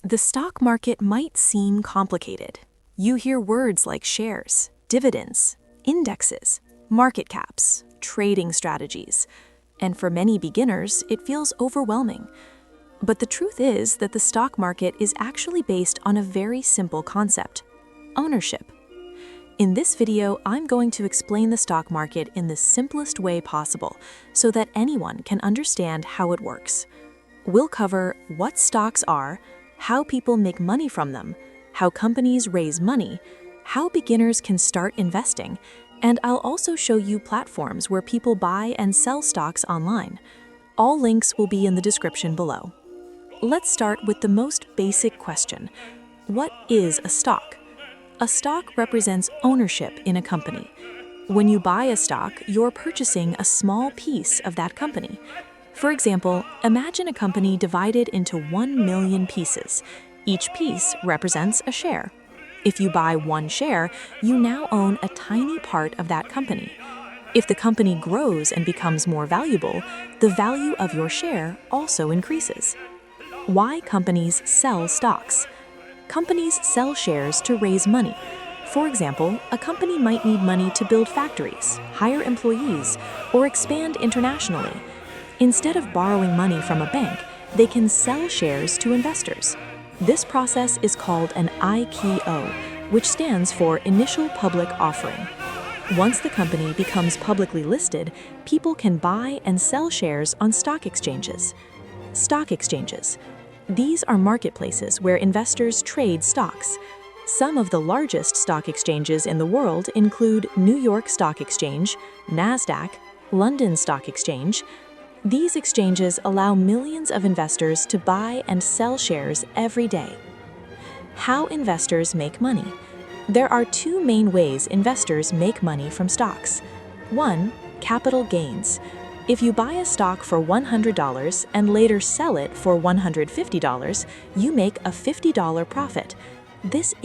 The stock market might seem complicated. You hear words like shares, dividends, indexes, market caps, trading strategies, and for many beginners, it feels overwhelming. But the truth is that the stock market is actually based on a very simple concept: ownership. In this video, I'm going to explain the stock market in the simplest way possible so that anyone can understand how it works. We'll cover what stocks are, how people make money from them, how companies raise money, how beginners can start investing, and I'll also show you platforms where people buy and sell stocks online. All links will be in the description below. Let's start with the most basic question. What is a stock? A stock represents ownership in a company. When you buy a stock, you're purchasing a small piece of that company. For example, imagine a company divided into 1 million pieces. Each piece represents a share. If you buy one share, you now own a tiny part of that company. If the company grows and becomes more valuable, the value of your share also increases. Why companies sell stocks? Companies sell shares to raise money. For example, a company might need money to build factories, hire employees, or expand internationally. Instead of borrowing money from a bank, they can sell shares to investors. This process is called an IPO, which stands for Initial Public Offering. Once the company becomes publicly listed, people can buy and sell shares on stock exchanges. Stock exchanges. These are marketplaces where investors trade stocks. Some of the largest stock exchanges in the world include New York Stock Exchange, NASDAQ, London Stock Exchange. These exchanges allow millions of investors to buy and sell shares every day. How investors make money? There are two main ways investors make money from stocks. 1. Capital gains. If you buy a stock for $100 and later sell it for $150, you make a $50 profit. This